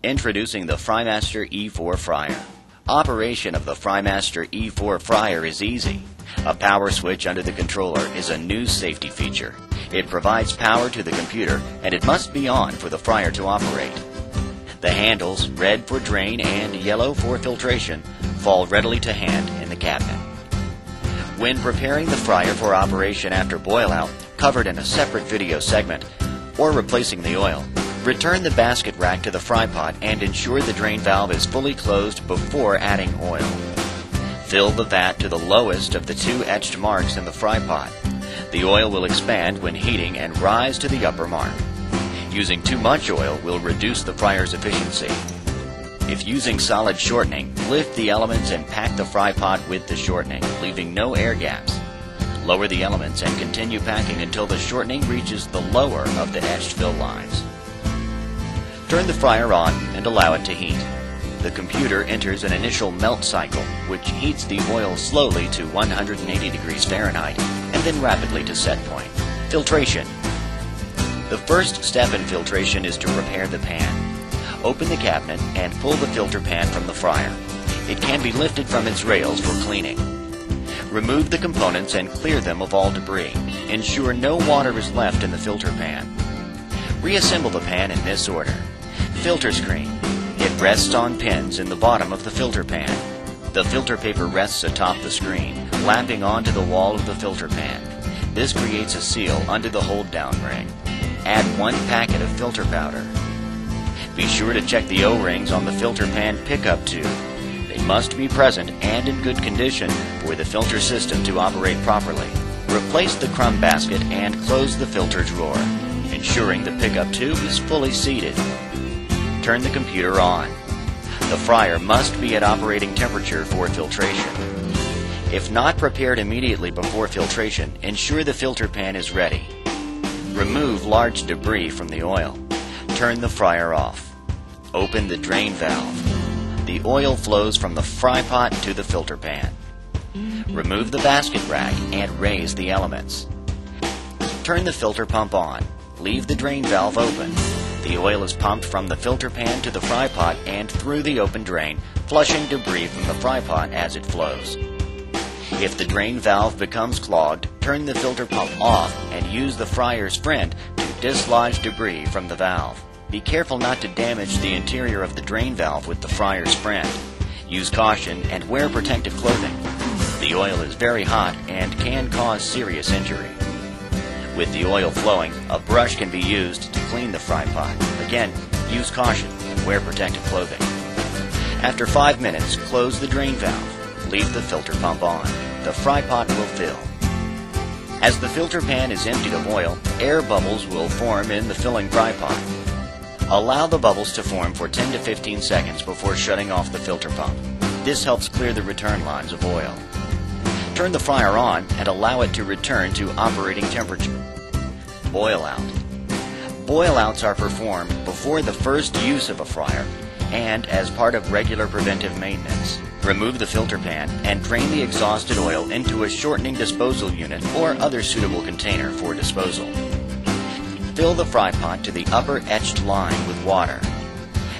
Introducing the Frymaster E4 Fryer. Operation of the Frymaster E4 Fryer is easy. A power switch under the controller is a new safety feature. It provides power to the computer, and it must be on for the fryer to operate. The handles, red for drain and yellow for filtration, fall readily to hand in the cabinet. When preparing the fryer for operation after boil-out, covered in a separate video segment, or replacing the oil, return the basket rack to the fry pot and ensure the drain valve is fully closed before adding oil. Fill the vat to the lowest of the two etched marks in the fry pot. The oil will expand when heating and rise to the upper mark. Using too much oil will reduce the fryer's efficiency. If using solid shortening, lift the elements and pack the fry pot with the shortening, leaving no air gaps. Lower the elements and continue packing until the shortening reaches the lower of the etched fill lines. Turn the fryer on and allow it to heat. The computer enters an initial melt cycle, which heats the oil slowly to 180 degrees Fahrenheit and then rapidly to set point. Filtration. The first step in filtration is to prepare the pan. Open the cabinet and pull the filter pan from the fryer. It can be lifted from its rails for cleaning. Remove the components and clear them of all debris. Ensure no water is left in the filter pan. Reassemble the pan in this order. Filter screen. It rests on pins in the bottom of the filter pan. The filter paper rests atop the screen, lapping onto the wall of the filter pan. This creates a seal under the hold-down ring. Add 1 packet of filter powder. Be sure to check the O-rings on the filter pan pickup tube. They must be present and in good condition for the filter system to operate properly. Replace the crumb basket and close the filter drawer, ensuring the pickup tube is fully seated. Turn the computer on. The fryer must be at operating temperature for filtration. If not prepared immediately before filtration, ensure the filter pan is ready. Remove large debris from the oil. Turn the fryer off. Open the drain valve. The oil flows from the fry pot to the filter pan. Remove the basket rack and raise the elements. Turn the filter pump on. Leave the drain valve open. The oil is pumped from the filter pan to the fry pot and through the open drain, flushing debris from the fry pot as it flows. If the drain valve becomes clogged, turn the filter pump off and use the fryer's friend to dislodge debris from the valve. Be careful not to damage the interior of the drain valve with the fryer's friend. Use caution and wear protective clothing. The oil is very hot and can cause serious injury. With the oil flowing, a brush can be used to clean the fry pot. Again, use caution and wear protective clothing. After 5 minutes, close the drain valve. Leave the filter pump on. The fry pot will fill. As the filter pan is emptied of oil, air bubbles will form in the filling fry pot. Allow the bubbles to form for 10 to 15 seconds before shutting off the filter pump. This helps clear the return lines of oil. Turn the fryer on and allow it to return to operating temperature. Boil out. Boil outs are performed before the first use of a fryer and as part of regular preventive maintenance. Remove the filter pan and drain the exhausted oil into a shortening disposal unit or other suitable container for disposal. Fill the fry pot to the upper etched line with water.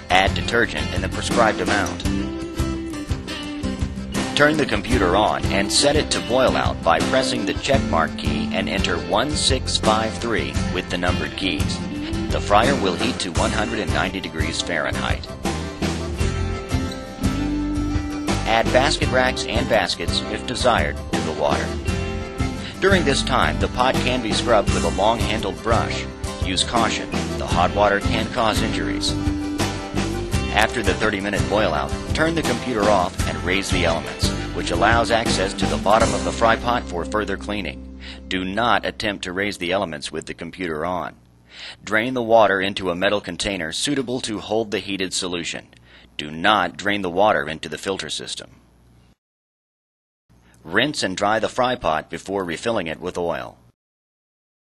Add detergent in the prescribed amount. Turn the computer on and set it to boil out by pressing the checkmark key and enter 1653 with the numbered keys. The fryer will heat to 190 degrees Fahrenheit. Add basket racks and baskets, if desired, to the water. During this time, the pot can be scrubbed with a long-handled brush. Use caution. The hot water can cause injuries. After the 30-minute boil-out, turn the computer off and raise the elements, which allows access to the bottom of the fry pot for further cleaning. Do not attempt to raise the elements with the computer on. Drain the water into a metal container suitable to hold the heated solution. Do not drain the water into the filter system. Rinse and dry the fry pot before refilling it with oil.